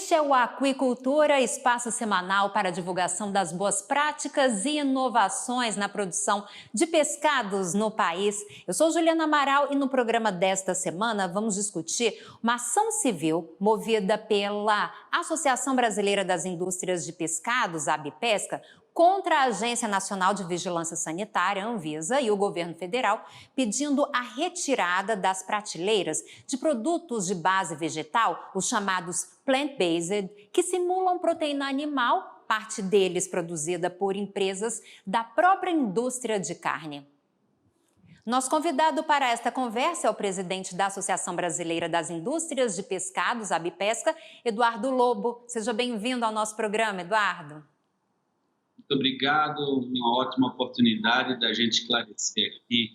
Este é o Aquicultura, espaço semanal para a divulgação das boas práticas e inovações na produção de pescados no país. Eu sou Juliana Amaral e no programa desta semana vamos discutir uma ação civil movida pela Associação Brasileira das Indústrias de Pescados, a ABPesca, contra a Agência Nacional de Vigilância Sanitária, Anvisa, e o governo federal, pedindo a retirada das prateleiras de produtos de base vegetal, os chamados plant-based, que simulam proteína animal, parte deles produzida por empresas da própria indústria de carne. Nosso convidado para esta conversa é o presidente da Associação Brasileira das Indústrias de Pescados, a ABPesca, Eduardo Lobo. Seja bem-vindo ao nosso programa, Eduardo. Muito obrigado, uma ótima oportunidade da gente esclarecer aqui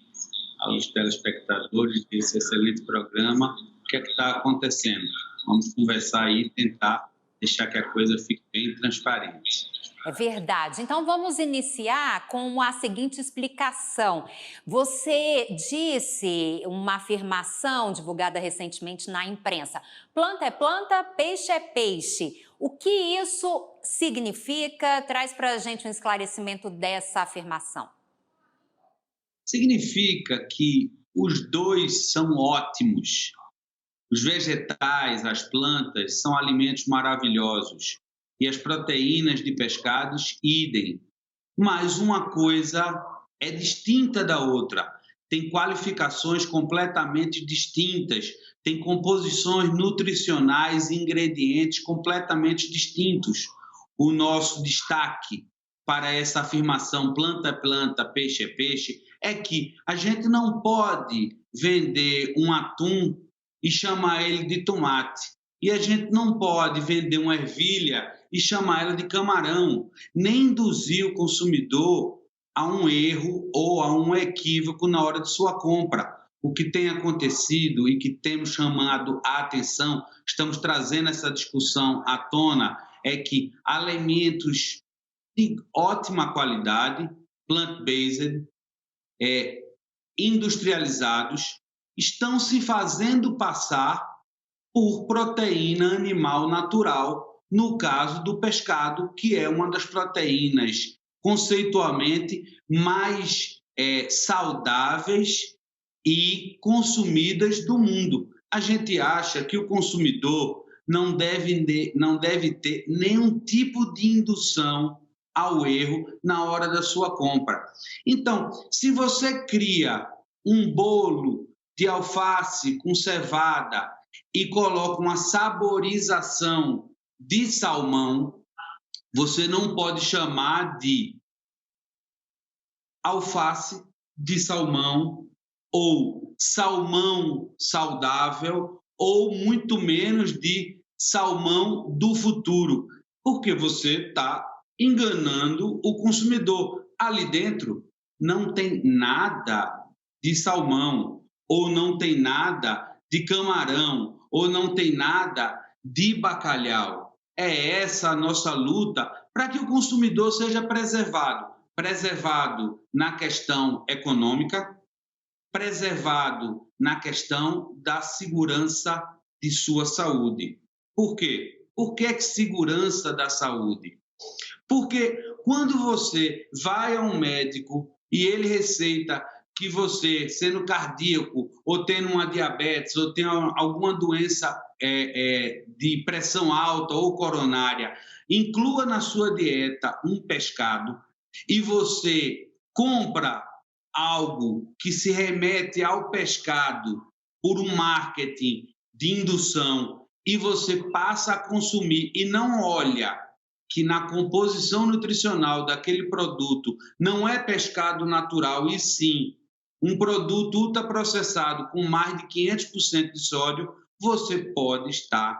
aos telespectadores desse excelente programa o que é que está acontecendo. Vamos conversar aí e tentar deixar que a coisa fique bem transparente. É verdade. Então vamos iniciar com a seguinte explicação. Você disse uma afirmação divulgada recentemente na imprensa: planta é planta, peixe é peixe. O que isso significa? Traz para a gente um esclarecimento dessa afirmação. Significa que os dois são ótimos. Os vegetais, as plantas, são alimentos maravilhosos. E as proteínas de pescados, idem. Mas uma coisa é distinta da outra. Tem qualificações completamente distintas. Tem composições nutricionais e ingredientes completamente distintos. O nosso destaque para essa afirmação planta é planta, peixe é peixe, é que a gente não pode vender um atum e chamar ele de tomate. E a gente não pode vender uma ervilha e chamar ela de camarão, nem induzir o consumidor a um erro ou a um equívoco na hora de sua compra. O que tem acontecido e que temos chamado a atenção, estamos trazendo essa discussão à tona, é que alimentos de ótima qualidade, plant-based, industrializados, estão se fazendo passar por proteína animal natural, no caso do pescado, que é uma das proteínas conceitualmente mais saudáveis e consumidas do mundo. A gente acha que o consumidor não deve ter nenhum tipo de indução ao erro na hora da sua compra. Então, se você cria um bolo de alface com cevada e coloca uma saborização de salmão, você não pode chamar de alface de salmão ou salmão saudável ou muito menos de salmão do futuro, porque você está enganando o consumidor. Ali dentro não tem nada de salmão, ou não tem nada de camarão, ou não tem nada de bacalhau. É essa a nossa luta para que o consumidor seja preservado. Preservado na questão econômica, preservado na questão da segurança de sua saúde. Por quê? Por que segurança da saúde? Porque quando você vai a um médico e ele receita que você, sendo cardíaco, ou tendo uma diabetes, ou tendo alguma doença de pressão alta ou coronária, inclua na sua dieta um pescado, e você compra algo que se remete ao pescado por um marketing de indução, e você passa a consumir e não olha que na composição nutricional daquele produto não é pescado natural, e sim um produto ultraprocessado com mais de 500% de sódio, você pode estar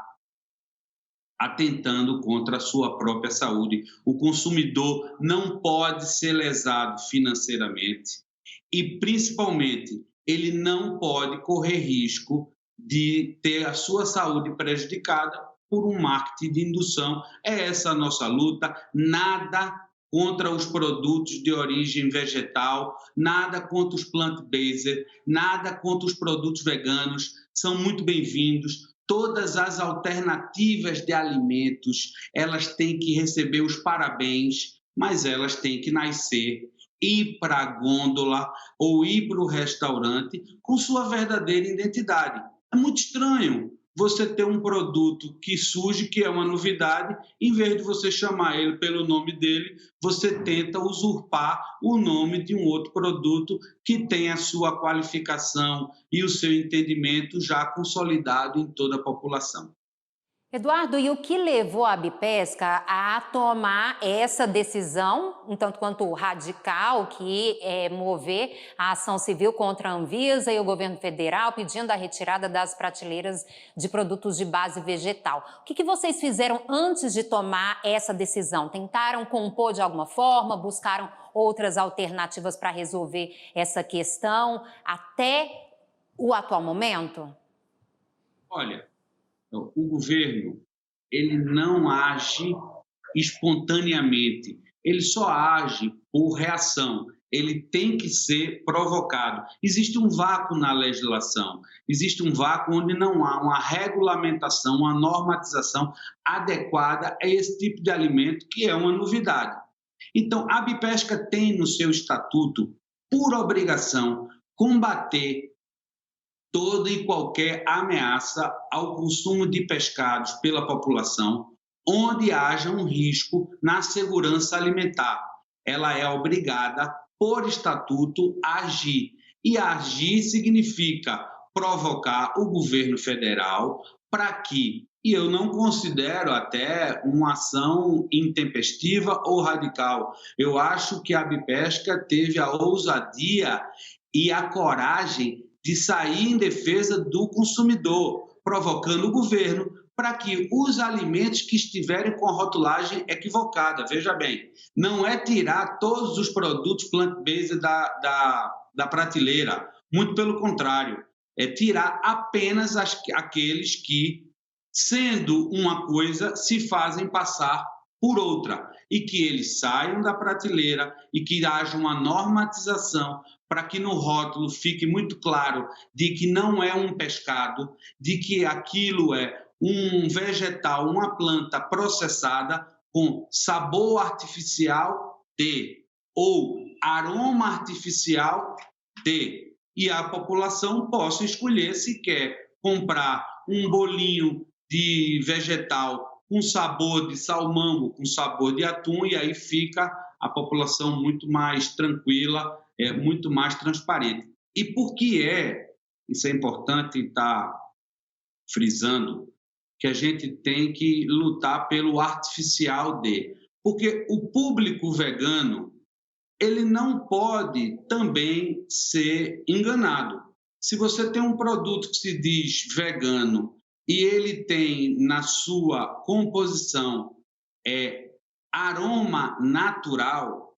atentando contra a sua própria saúde. O consumidor não pode ser lesado financeiramente e, principalmente, ele não pode correr risco de ter a sua saúde prejudicada por um marketing de indução. É essa a nossa luta. Nada contra os produtos de origem vegetal, nada contra os plant-based, nada contra os produtos veganos, são muito bem-vindos. todas as alternativas de alimentos, elas têm que receber os parabéns, mas elas têm que nascer, ir para a gôndola ou ir para o restaurante com sua verdadeira identidade. É muito estranho você ter um produto que surge, que é uma novidade, em vez de você chamar ele pelo nome dele, você tenta usurpar o nome de um outro produto que tem a sua qualificação e o seu entendimento já consolidado em toda a população. Eduardo, e o que levou a Abipesca a tomar essa decisão, um tanto quanto radical, que é mover a ação civil contra a Anvisa e o governo federal, pedindo a retirada das prateleiras de produtos de base vegetal? O que vocês fizeram antes de tomar essa decisão? Tentaram compor de alguma forma? Buscaram outras alternativas para resolver essa questão até o atual momento? Olha, o governo, ele não age espontaneamente, ele só age por reação, ele tem que ser provocado. Existe um vácuo na legislação, existe um vácuo onde não há uma regulamentação, uma normatização adequada a esse tipo de alimento, que é uma novidade. Então, a Abipesca tem no seu estatuto, por obrigação, combater toda e qualquer ameaça ao consumo de pescados pela população, onde haja um risco na segurança alimentar. Ela é obrigada, por estatuto, a agir. E agir significa provocar o governo federal para que, e eu não considero até uma ação intempestiva ou radical, eu acho que a Abipesca teve a ousadia e a coragem de sair em defesa do consumidor, provocando o governo para que os alimentos que estiverem com a rotulagem equivocada, veja bem, não é tirar todos os produtos plant-based da prateleira, muito pelo contrário, é tirar apenas aqueles que, sendo uma coisa, se fazem passar por outra, e que eles saiam da prateleira e que haja uma normatização para que no rótulo fique muito claro de que não é um pescado, de que aquilo é um vegetal, uma planta processada com sabor artificial de, ou aroma artificial de, e a população possa escolher se quer comprar um bolinho de vegetal com sabor de salmão, com sabor de atum, e aí fica a população muito mais tranquila, muito mais transparente. E por que isso é importante estar frisando, que a gente tem que lutar pelo artificial de, porque o público vegano, ele não pode também ser enganado. Se você tem um produto que se diz vegano e ele tem na sua composição aroma natural,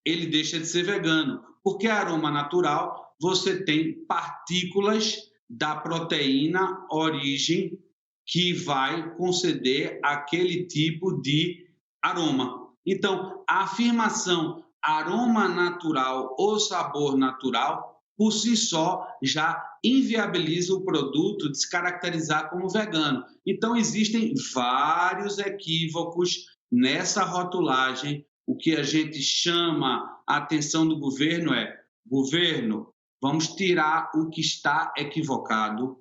ele deixa de ser vegano, porque aroma natural você tem partículas da proteína origem que vai conceder aquele tipo de aroma. Então, a afirmação aroma natural ou sabor natural, por si só, já inviabiliza o produto de se caracterizar como vegano. Então, existem vários equívocos nessa rotulagem. O que a gente chama a atenção do governo é: governo, vamos tirar o que está equivocado,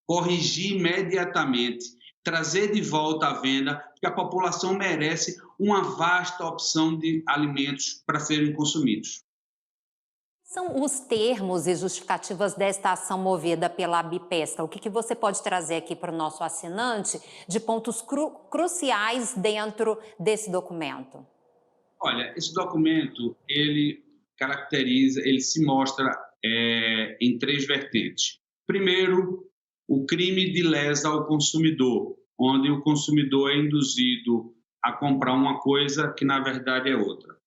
corrigir imediatamente, trazer de volta à venda, porque a população merece uma vasta opção de alimentos para serem consumidos. São os termos e justificativas desta ação movida pela Abipesca. O que você pode trazer aqui para o nosso assinante de pontos cruciais dentro desse documento? Olha, esse documento, ele caracteriza, ele se mostra em três vertentes. Primeiro, o crime de lesa ao consumidor, onde o consumidor é induzido a comprar uma coisa que, na verdade, é outra.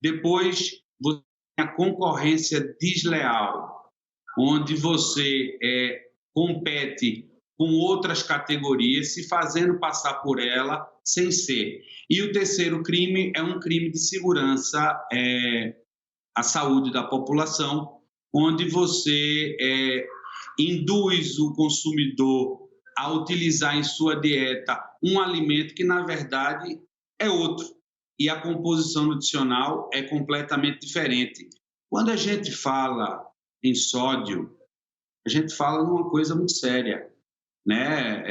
Depois, você tem a concorrência desleal, onde você compete com outras categorias, se fazendo passar por ela sem ser. E o terceiro crime é um crime de segurança à saúde da população, onde você induz o consumidor a utilizar em sua dieta um alimento que, na verdade, é outro. E a composição nutricional é completamente diferente. Quando a gente fala em sódio, a gente fala numa coisa muito séria, né?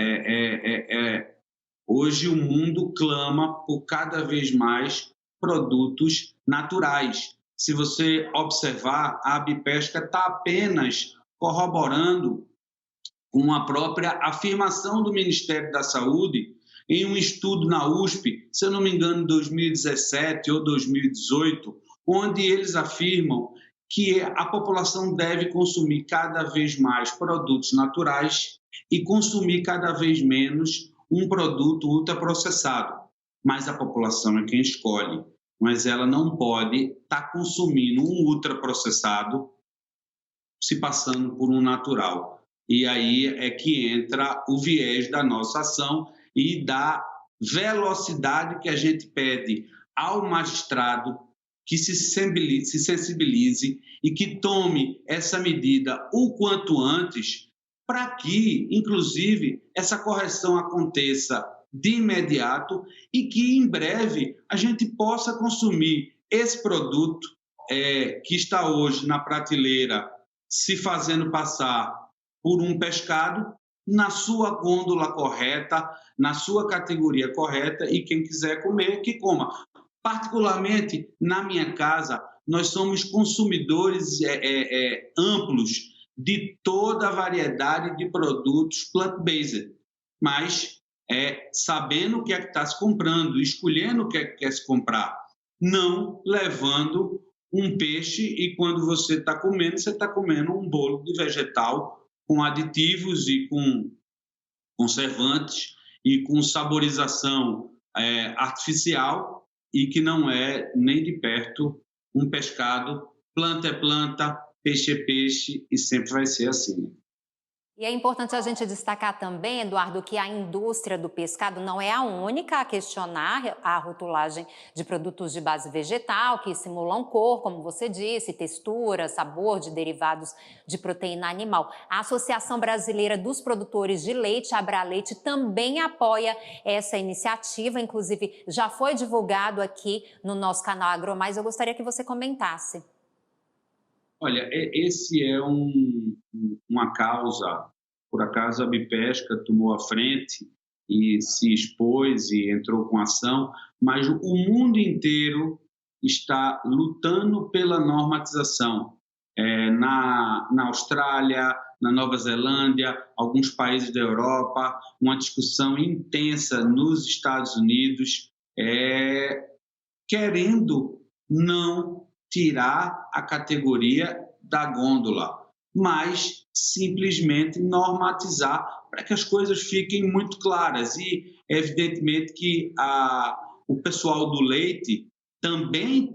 Hoje o mundo clama por cada vez mais produtos naturais. Se você observar, a Abipesca está apenas corroborando com a própria afirmação do Ministério da Saúde em um estudo na USP, se eu não me engano, 2017 ou 2018, onde eles afirmam que a população deve consumir cada vez mais produtos naturais e consumir cada vez menos um produto ultraprocessado. Mas a população é quem escolhe, mas ela não pode estar consumindo um ultraprocessado se passando por um natural. E aí é que entra o viés da nossa ação e da velocidade que a gente pede ao magistrado que se sensibilize e que tome essa medida o quanto antes, para que, inclusive, essa correção aconteça de imediato e que, em breve, a gente possa consumir esse produto que está hoje na prateleira se fazendo passar por um pescado na sua gôndola correta, na sua categoria correta, e quem quiser comer, que coma. Particularmente, na minha casa, nós somos consumidores amplos de toda a variedade de produtos plant-based, mas sabendo o que é que está se comprando, escolhendo o que é que quer se comprar, não levando um peixe e quando você está comendo um bolo de vegetal com aditivos e com conservantes e com saborização artificial e que não é nem de perto um pescado. Planta é planta, peixe é peixe e sempre vai ser assim. E é importante a gente destacar também, Eduardo, que a indústria do pescado não é a única a questionar a rotulagem de produtos de base vegetal, que simulam cor, como você disse, textura, sabor de derivados de proteína animal. A Associação Brasileira dos Produtores de Leite, Abraleite, também apoia essa iniciativa, inclusive já foi divulgado aqui no nosso canal AgroMais. Eu gostaria que você comentasse. Olha, esse é uma causa, por acaso a Abipesca tomou a frente e se expôs e entrou com ação, mas o mundo inteiro está lutando pela normatização. Na Austrália, na Nova Zelândia, alguns países da Europa, uma discussão intensa nos Estados Unidos, querendo não tirar a categoria da gôndola, mas simplesmente normatizar para que as coisas fiquem muito claras. E, evidentemente, que o pessoal do leite também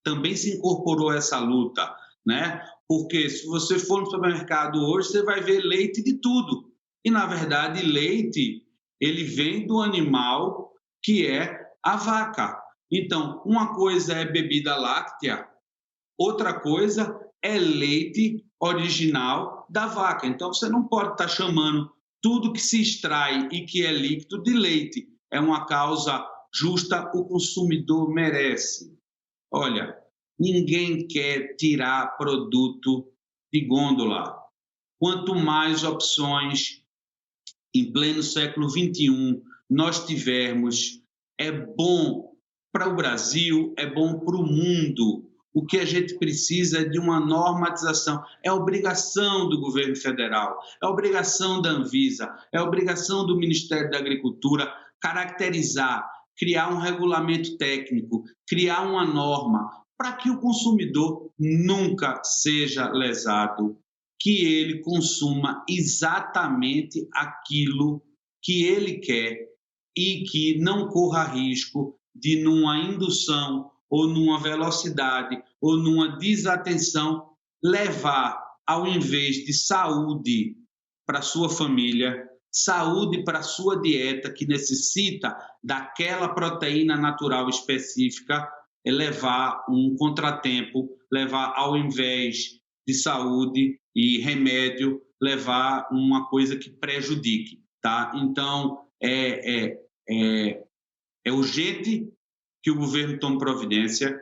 também se incorporou a essa luta, né? Porque se você for no supermercado hoje, você vai ver leite de tudo. E, na verdade, leite, ele vem do animal que é a vaca. Então, uma coisa é bebida láctea, outra coisa é leite original da vaca. Então, você não pode estar chamando tudo que se extrai e que é líquido de leite. É uma causa justa, o consumidor merece. Olha, ninguém quer tirar produto de gôndola. Quanto mais opções em pleno século XXI nós tivermos, é bom para o Brasil, é bom para o mundo. O que a gente precisa é de uma normatização. É obrigação do governo federal, é obrigação da Anvisa, é obrigação do Ministério da Agricultura caracterizar, criar um regulamento técnico, criar uma norma para que o consumidor nunca seja lesado, que ele consuma exatamente aquilo que ele quer e que não corra risco de, numa indução ou numa velocidade ou numa desatenção, levar, ao invés de saúde para sua família, saúde para sua dieta que necessita daquela proteína natural específica, levar um contratempo, levar, ao invés de saúde e remédio, levar uma coisa que prejudique, tá? Então, é urgente que o governo tome providência,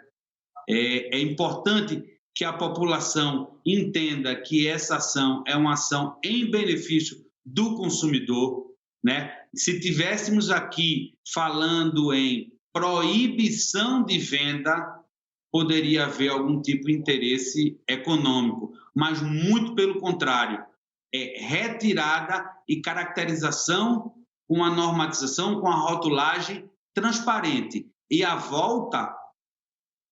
é importante que a população entenda que essa ação é uma ação em benefício do consumidor, né? Se tivéssemos aqui falando em proibição de venda, poderia haver algum tipo de interesse econômico, mas muito pelo contrário, é retirada e caracterização com a normatização, com a rotulagem transparente e a volta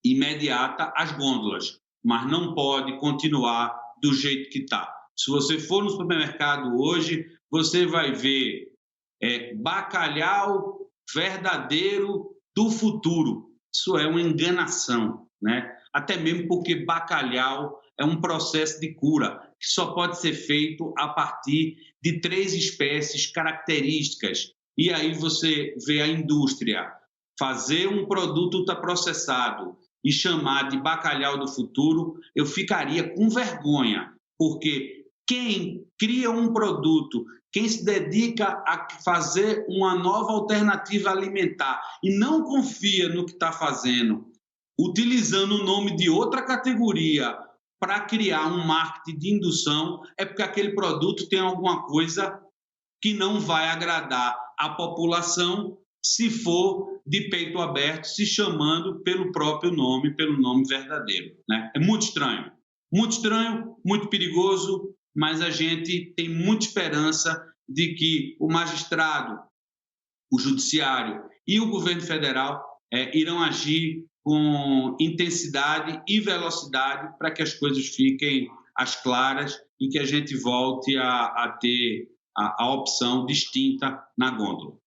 imediata às gôndolas, mas não pode continuar do jeito que está. Se você for no supermercado hoje, você vai ver bacalhau verdadeiro do futuro. Isso é uma enganação, né? Até mesmo porque bacalhau é um processo de cura que só pode ser feito a partir de 3 espécies características. E aí você vê a indústria fazer um produto ultraprocessado e chamar de bacalhau do futuro, eu ficaria com vergonha, porque quem cria um produto, quem se dedica a fazer uma nova alternativa alimentar e não confia no que está fazendo, utilizando o nome de outra categoria para criar um marketing de indução, é porque aquele produto tem alguma coisa que não vai agradar a população se for de peito aberto, se chamando pelo próprio nome, pelo nome verdadeiro, né? É muito estranho, muito perigoso, mas a gente tem muita esperança de que o magistrado, o judiciário e o governo federal irão agir com intensidade e velocidade para que as coisas fiquem às claras e que a gente volte a ter a opção distinta na gôndola.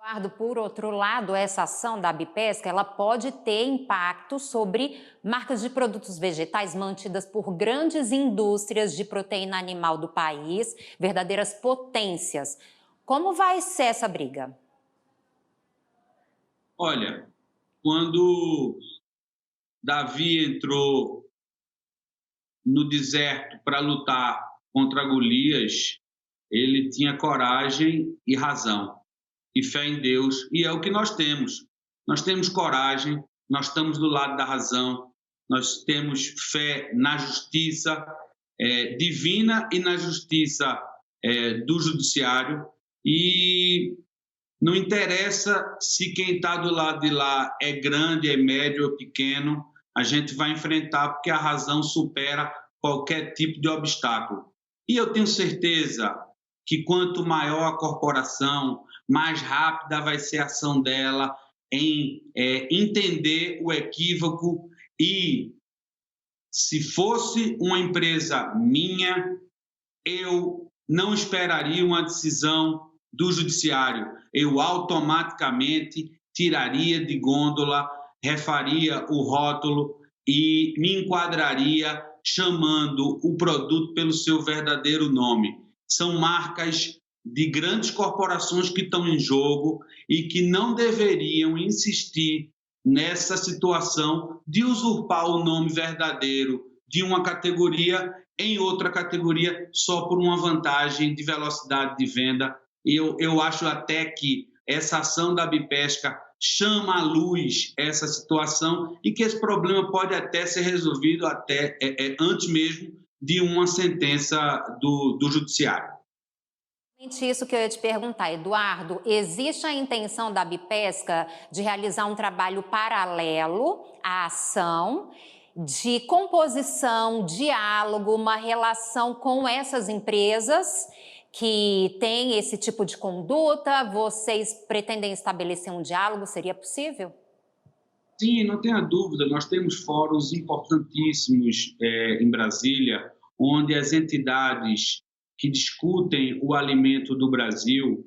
Eduardo, por outro lado, essa ação da Abipesca, ela pode ter impacto sobre marcas de produtos vegetais mantidas por grandes indústrias de proteína animal do país, verdadeiras potências. Como vai ser essa briga? Olha, quando Davi entrou no deserto para lutar contra Golias, ele tinha coragem e razão, e fé em Deus, e é o que nós temos. Nós temos coragem, nós estamos do lado da razão, nós temos fé na justiça divina e na justiça do judiciário, e não interessa se quem está do lado de lá é grande, é médio ou pequeno, a gente vai enfrentar porque a razão supera qualquer tipo de obstáculo. E eu tenho certeza que quanto maior a corporação, mais rápida vai ser a ação dela em entender o equívoco e, se fosse uma empresa minha, eu não esperaria uma decisão do judiciário. Eu automaticamente tiraria de gôndola, refaria o rótulo e me enquadraria chamando o produto pelo seu verdadeiro nome. São marcas de grandes corporações que estão em jogo e que não deveriam insistir nessa situação de usurpar o nome verdadeiro de uma categoria em outra categoria só por uma vantagem de velocidade de venda. Eu acho até que essa ação da Abipesca chama à luz essa situação e que esse problema pode até ser resolvido até antes mesmo de uma sentença do judiciário. Isso que eu ia te perguntar, Eduardo, existe a intenção da Abipesca de realizar um trabalho paralelo à ação de composição, diálogo, uma relação com essas empresas que têm esse tipo de conduta? Vocês pretendem estabelecer um diálogo? Seria possível? Sim, não tenha dúvida, nós temos fóruns importantíssimos em Brasília, onde as entidades que discutem o alimento do Brasil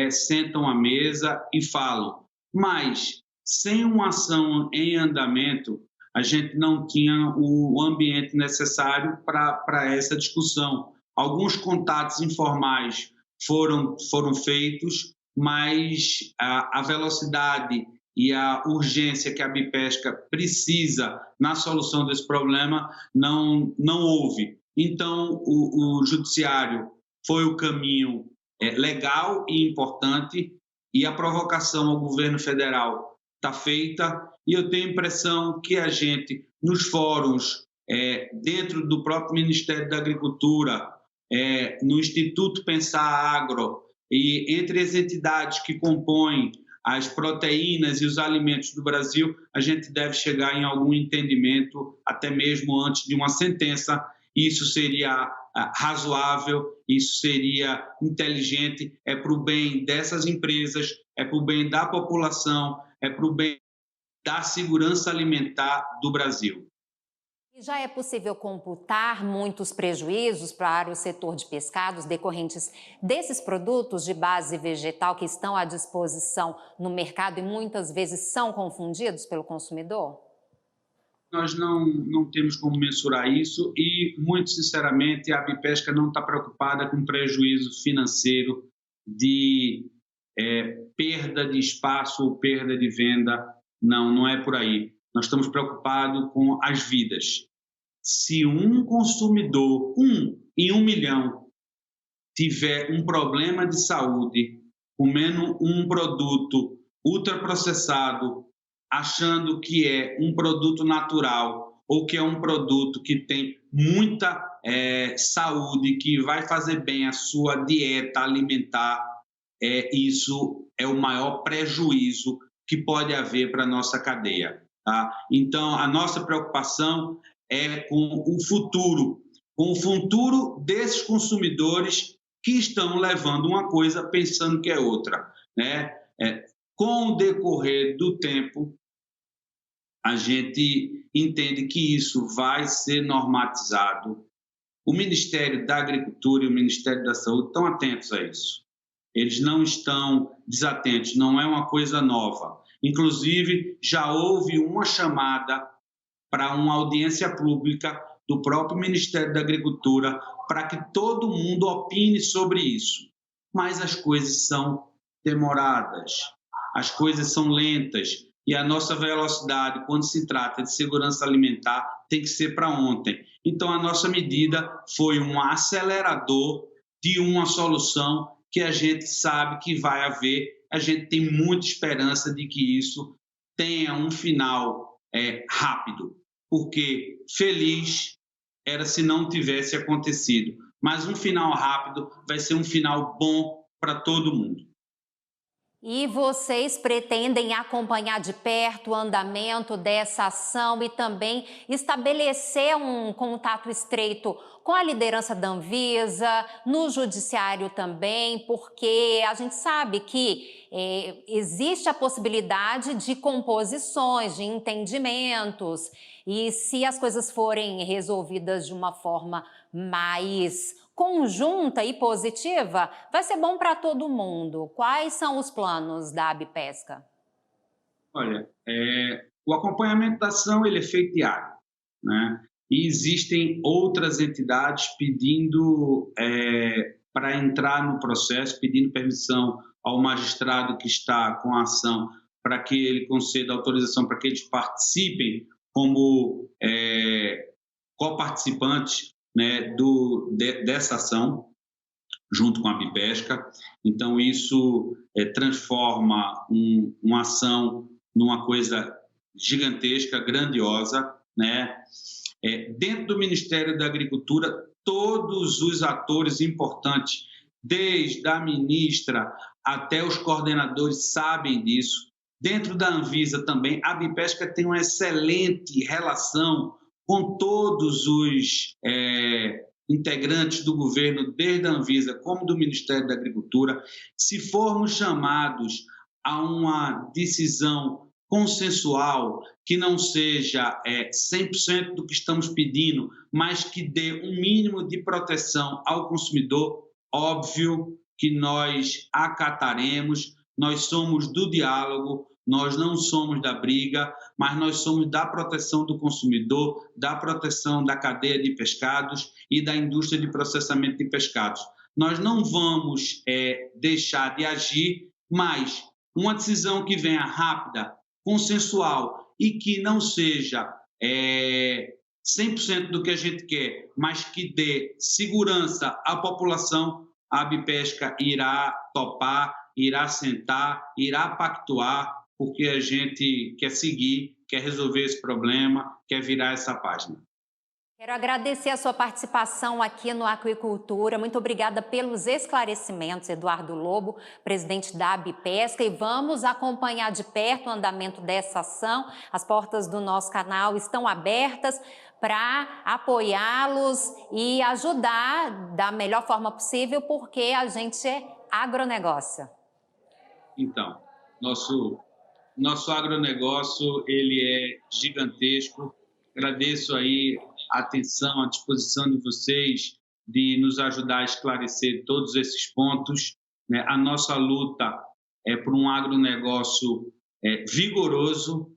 sentam à mesa e falam. Mas, sem uma ação em andamento, a gente não tinha o ambiente necessário para essa discussão. Alguns contatos informais foram feitos, mas a velocidade e a urgência que a Abipesca precisa na solução desse problema não houve. Então, o judiciário foi o caminho legal e importante, e a provocação ao governo federal está feita, e eu tenho a impressão que a gente, nos fóruns, dentro do próprio Ministério da Agricultura, no Instituto Pensar Agro, e entre as entidades que compõem as proteínas e os alimentos do Brasil, a gente deve chegar em algum entendimento, até mesmo antes de uma sentença. Isso seria razoável, isso seria inteligente, é para o bem dessas empresas, é para o bem da população, é para o bem da segurança alimentar do Brasil. E já é possível computar muitos prejuízos para o setor de pescados decorrentes desses produtos de base vegetal que estão à disposição no mercado e muitas vezes são confundidos pelo consumidor? Nós não temos como mensurar isso e, muito sinceramente, a Abipesca não está preocupada com prejuízo financeiro de perda de espaço ou perda de venda. Não é por aí. Nós estamos preocupados com as vidas. Se um consumidor, em 1 milhão, tiver um problema de saúde, comendo um produto ultraprocessado, achando que é um produto natural ou que é um produto que tem muita saúde, que vai fazer bem a sua dieta alimentar, isso é o maior prejuízo que pode haver para a nossa cadeia. Tá? Então, a nossa preocupação é com o futuro desses consumidores que estão levando uma coisa pensando que é outra. Né? Com o decorrer do tempo, a gente entende que isso vai ser normatizado. O Ministério da Agricultura e o Ministério da Saúde estão atentos a isso. Eles não estão desatentos, não é uma coisa nova. Inclusive, já houve uma chamada para uma audiência pública do próprio Ministério da Agricultura para que todo mundo opine sobre isso. Mas as coisas são demoradas, as coisas são lentas e a nossa velocidade, quando se trata de segurança alimentar, tem que ser para ontem. Então, a nossa medida foi um acelerador de uma solução que a gente sabe que vai haver. A gente tem muita esperança de que isso tenha um final rápido, porque feliz era se não tivesse acontecido, mas um final rápido vai ser um final bom para todo mundo. E vocês pretendem acompanhar de perto o andamento dessa ação e também estabelecer um contato estreito com a liderança da Anvisa, no judiciário também, porque a gente sabe que existe a possibilidade de composições, de entendimentos, e se as coisas forem resolvidas de uma forma mais conjunta e positiva, vai ser bom para todo mundo. Quais são os planos da Abipesca? Olha, o acompanhamento da ação ele é feito diário, né? E existem outras entidades pedindo para entrar no processo, pedindo permissão ao magistrado que está com a ação para que ele conceda autorização para que eles participem como coparticipantes, né, dessa ação, junto com a Abipesca. Então, isso transforma uma ação numa coisa gigantesca, grandiosa, né? Dentro do Ministério da Agricultura, todos os atores importantes, desde a ministra até os coordenadores, sabem disso. Dentro da Anvisa também, a Abipesca tem uma excelente relação com todos os integrantes do governo, desde a Anvisa como do Ministério da Agricultura. Se formos chamados a uma decisão consensual, que não seja 100% do que estamos pedindo, mas que dê um mínimo de proteção ao consumidor, óbvio que nós acataremos. Nós somos do diálogo, nós não somos da briga, mas nós somos da proteção do consumidor, da proteção da cadeia de pescados e da indústria de processamento de pescados. Nós não vamos deixar de agir, mas uma decisão que venha rápida, consensual e que não seja 100% do que a gente quer, mas que dê segurança à população, a Abipesca irá topar, irá sentar, irá pactuar, porque a gente quer seguir, quer resolver esse problema, quer virar essa página. Quero agradecer a sua participação aqui no Aquicultura. Muito obrigada pelos esclarecimentos, Eduardo Lobo, presidente da Abipesca, e vamos acompanhar de perto o andamento dessa ação. As portas do nosso canal estão abertas para apoiá-los e ajudar da melhor forma possível, porque a gente é agronegócio. Então, nosso agronegócio, ele é gigantesco. Agradeço aí a atenção, a disposição de vocês de nos ajudar a esclarecer todos esses pontos, né? A nossa luta é por um agronegócio vigoroso,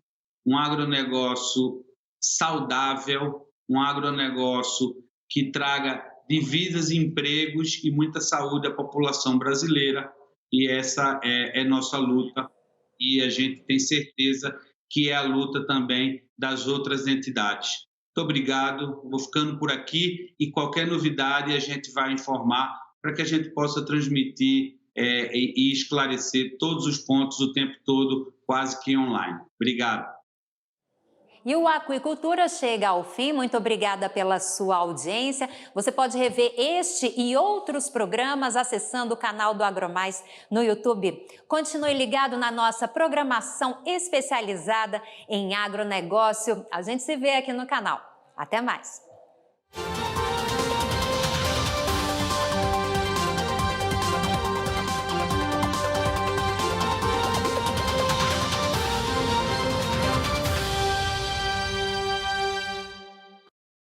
um agronegócio saudável, um agronegócio que traga divisas, empregos e muita saúde à população brasileira. E essa é nossa luta, e a gente tem certeza que é a luta também das outras entidades. Muito obrigado, vou ficando por aqui, e qualquer novidade a gente vai informar para que a gente possa transmitir e esclarecer todos os pontos o tempo todo, quase que online. Obrigado. E o Aquicultura chega ao fim. Muito obrigada pela sua audiência. Você pode rever este e outros programas acessando o canal do AgroMais no YouTube. Continue ligado na nossa programação especializada em agronegócio. A gente se vê aqui no canal. Até mais!